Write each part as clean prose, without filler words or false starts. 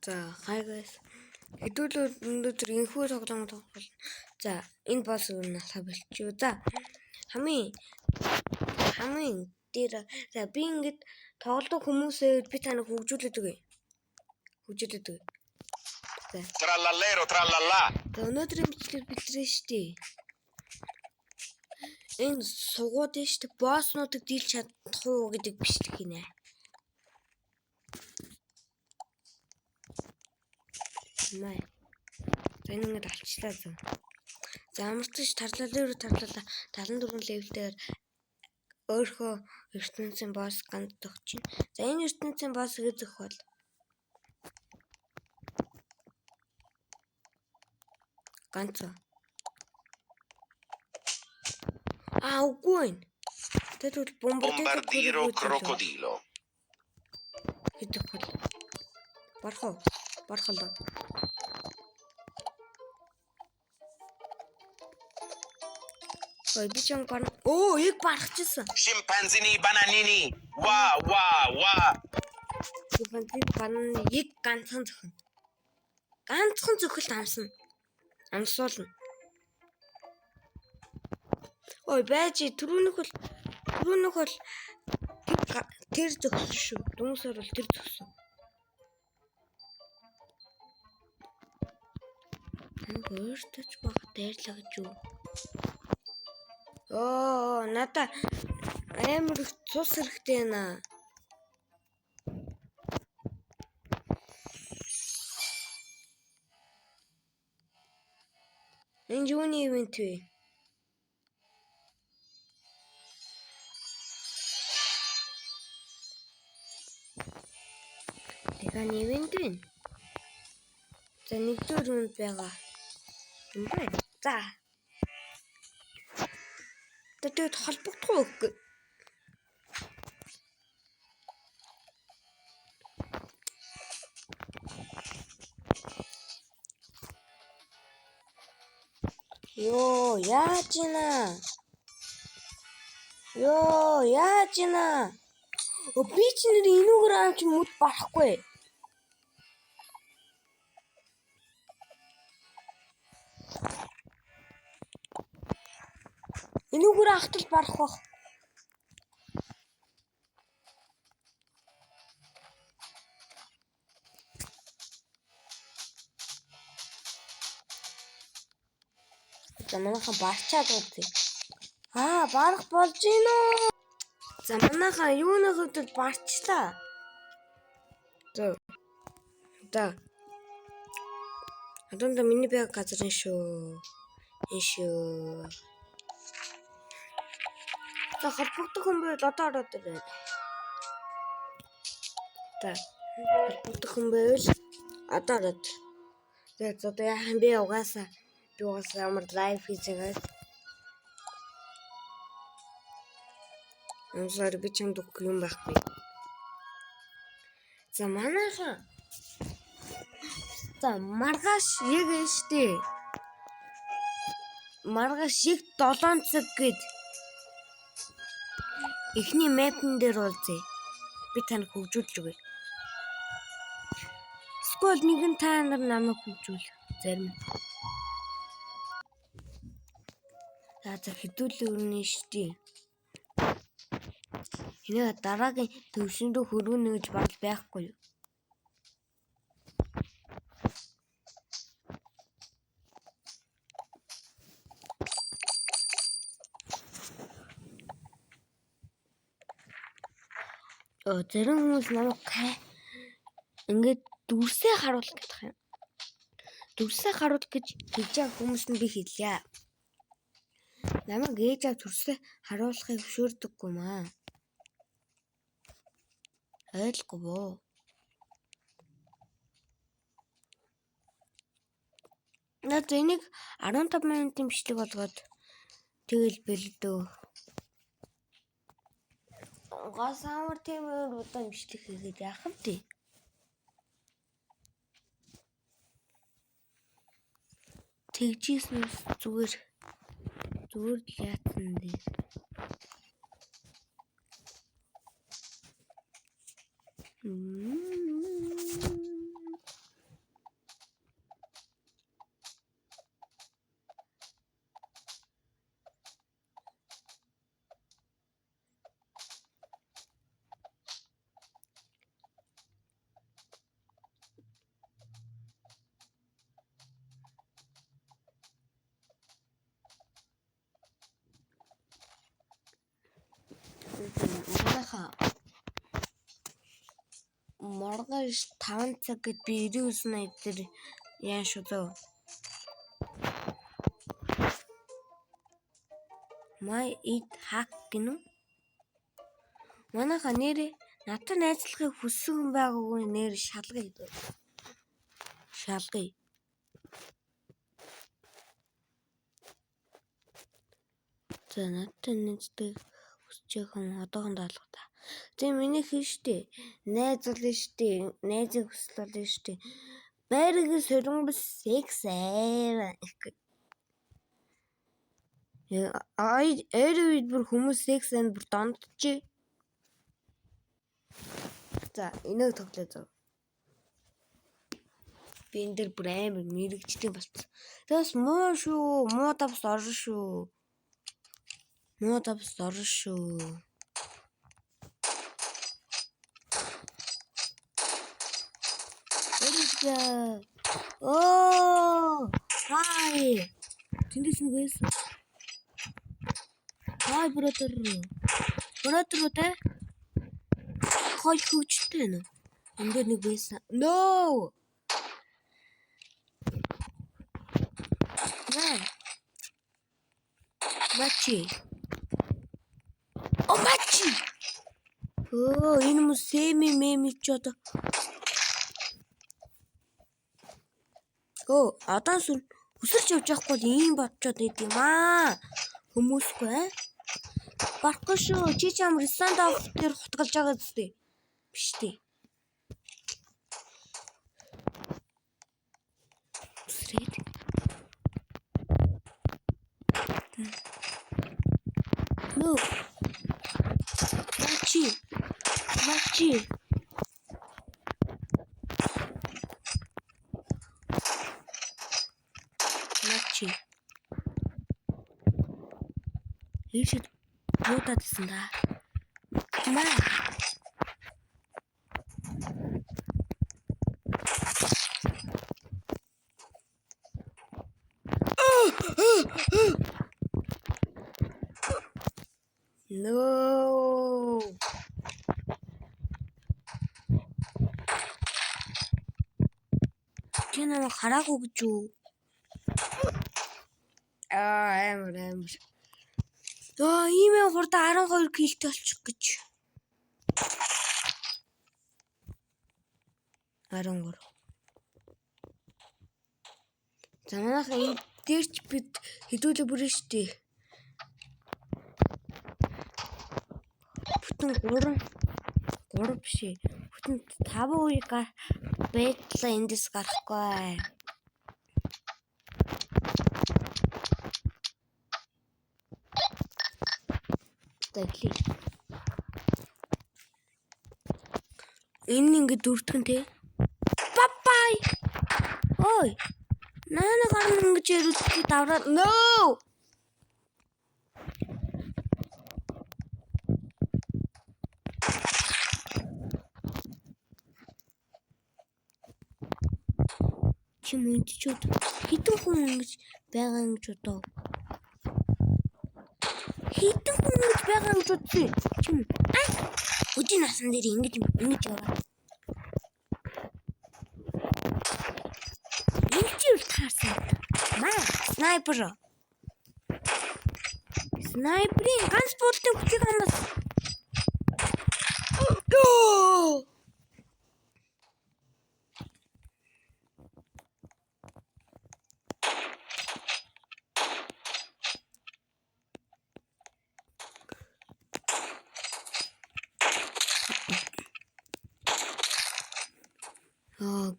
За hi guys. Хэдүүлээ өнөөдөр инхүү тоглоом тоглоно. За энэ босс унаасаа болчихё. За хамгийн дээр за би ингэж тоглодог хүмүүсээ би таныг хөгжүүлээд өгье. За. Trallallero trallallà. За өнөөдрийн бичлэг бэлтрээ штэ. Энэ сугууд штэ босснуудыг дийлж чадах уу гэдэг бичлэг хийнэ. Май. За энэ ингээд алчлаа зам. За амартаж тарлалаа 74 левелээр өөрөө ертөнцийн босс ганц тогчин. За энэ ертөнцийн босс гэж зөх бол ганц. Үгүй. Тэтэл Bombardiro crocodilo. Хэдэх бол бархалдаа. Ой би чам баг. Яг барахчихсан. Scimpanzini bananini. Ва. Scimpanzini бананы яг ганцхан зөхөн. Ганцхан зөхөлт амсуулна. Ой байж түрүүнх бол тэр зөхсөн шүү. Дүнсээр бол тэр зөхсөн. Өөртөж баг дайрлаа гэж юу? Надаа амар их цус хэрэгтэй наа. Энэ юуны ивент вэ? Тэгань ивент вэ? За нэгдүгээр үнд байгаа. Юм байна. За. Тэд холбогдох уу? Яаж ийна? Би ч нэр энүүгээр амч мэд барахгүй. Энүүгээр ахтал барах бах. За манайхан барчаад үзье. Барах болж гинэ. За манайхан юуны хөдөл барчлаа. За. Адонда миний байг газар энэ шүү. За холбогдох хүн байвал одоо ороод ирээ. За холбогдох хүн байвал одоо ороод. Тэгээд одоо яахан би угаасаа ямар лайв хийж байгаа. Амсаар би чамд өгөх юм байхгүй. За манайхан. За маргааш яг штэ. Маргааш яг 7 цаг гээд эхний мэпэн дээр уулзъя. Би таныг хөгжүүлж өгье. Скол нэгэн та нар намайг хөгжүүл. Зарим. За хэдүүлээ өрнө штэ. Энэ дараагийн төвшин рүү хөргөнө гэж байхгүй юу? Зарим хүмүүс намайг ингээд дүрсээ харуулах гэдэг юм. Дүрсээ харуулах гэж хэлж байгаа хүмүүс нь би хэлье. Намайг ээж аваа дүрсээ харуулахыг зөвшөөрдөггүй маа. Ойлгово. Наад энийг 15 минутын бичлэг болгоод тэгэл бэлдөө. Гасамар тиймэр удаан бичлэг хийгээд яах вэ? Тэгжсэн зүгээр яатсан дээ. Маргааш 5 цаг гэд би 99 дээр яан шүү зөө. My it hack гинү. Манайха нэрээ надад найзлахыг хүссэн хүн байгаагүй нэр шалгая. Шалгая. За надад найздаг хүсэж байгаа одоохондоо алга та. Тэг миний хийн штэ. Найз болно штэ. Найзын хүсэл болно штэ. Байрыг солонгос сексээ. Эйр бүр хүмүүс сексэнд бүр дондчээ. За энийг тоглоо зав. Би энэ дэр бүр амар мэрэгчтэй болцсон. Тэгээс муу шүү. Муу давс орно шүү. Муу давс орно шүү. Оо! Хай! Тэндээс нэг байсан. Хай бротер. Бротертэй. Хой хүчтэй нэ. Энд нэг байсан. No! Мачи. О мачи. Оо, энэ мө семи меми ч одоо. Оо, одоо сүр өсөрч явж байхгүй ийм бодчоод байд юм аа. Хүмүүсгүй. Барахгүй шүү. Чи чам ресторан дээр хутгалж байгаа зү. Биш тий. Сред. Ну. Мачи. Мачи. Мачи. Ийшд муудадсан да. Ма. No. Кино хараагүй гэж юу? Амар. Ийм хурдан 12 килтэй олчих гэж. 13. За манайха энэ дээрч бид хэдүүлээ бүрэн штэ. Бүтэн 3 биш ээ. Бүтэн 5 үеиг байдлаа эндээс гарахгүй. Тэглий. Энэ ингэ дөрөвдгөн те. Бабай. Ой. Наа гарна ингэж ярилцлыг давраад. No. Чи мөнчүүд хитэн хүн ингэж байгаа юм ч удаа. Хитэн хүн ингэж байгаа юм ч удаа. Чи өдний насан дээр ингэж байгаа. Энд таарсан. Маа, снайпер. Снайперийн ганц болтын хүчийг хамаас. Оо!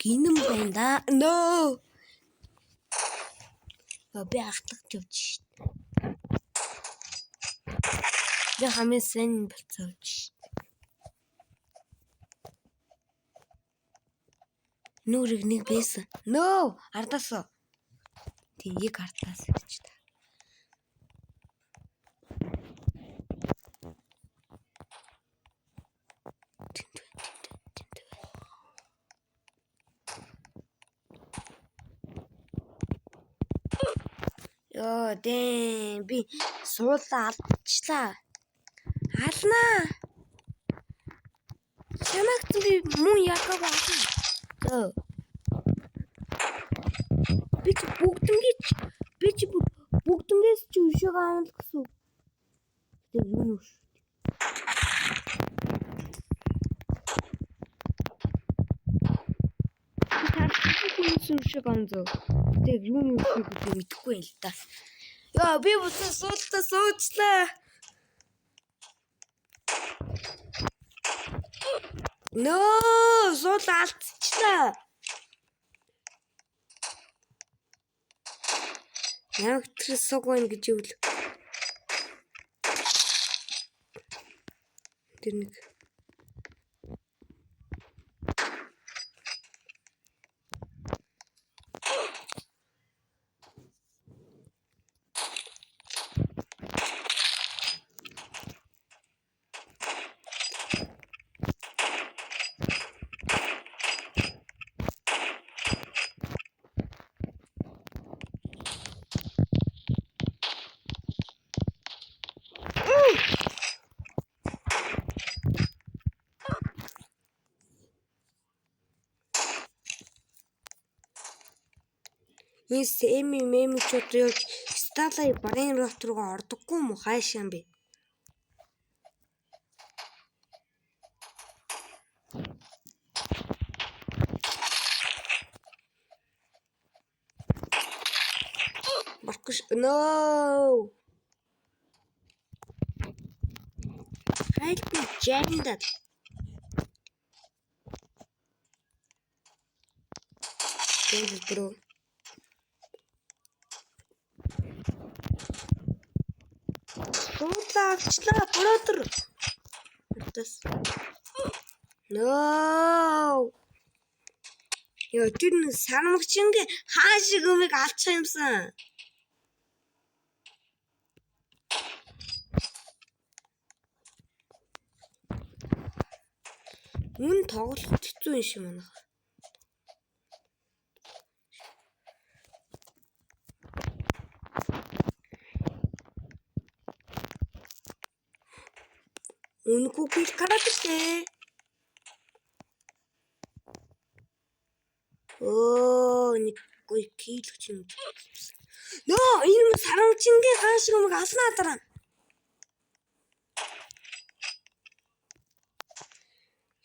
Гинэм байна да. No. Би ахтагч явж шít. Би хамгийн сайн болцооч шít. Нүрэг нэг байсан. No, ардасаа. Тийг ардаас гэж та. Ёо, би суулаа алдчихлаа. Алнаа. Чамайг би мөн яагаад байна? За. Би ч бүгднгээс ч өшөг аавал гэсэн. Тэг юу нүш. Өшөг аавал. Тэг юу нүш гэж мэдэхгүй юм л та. Яа би буцаа суучлаа. No, суул алдчихлаа. Яг тэр суг байна гэж юу л. Тэр нэг. Энэ мемчүүд юу Starlight Brain Rot руу ордоггүй юм уу? Хаашаа юм бэ? Баркш no. Help me, Janda. Bro. Суулаачлаа бродер. No. Яа тэр санамгчингээ хаашиг өмийг алчих юмсан. Мөн тоглоход хэцүү юм шиг байна. Үнэгүй би каратэтэй. Нэг гой килч юм. Нөө энэ сарамчингээ хаашиг өмийг алнаа дараа.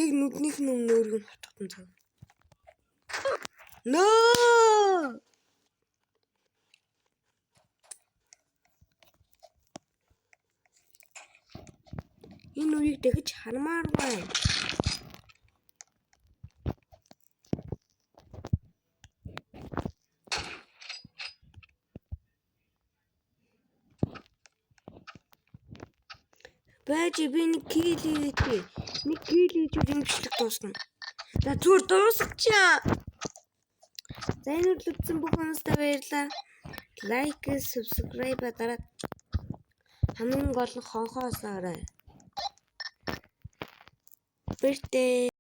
Яг нүднийх нь өөрийг нь хутгатан цаа. Нөө! Энэ үеийг дахиж хармаар байна. Бэж би нэг килээ. Нэг килээ ч юмшлэг дуусна. За зүгээр дуусчихаа. За энэ үлдсэн бүх хүмүүстээ баярлалаа. Лайк, subscribe дараа хамгийн гол нь хонхоосоо орой. Бэртээ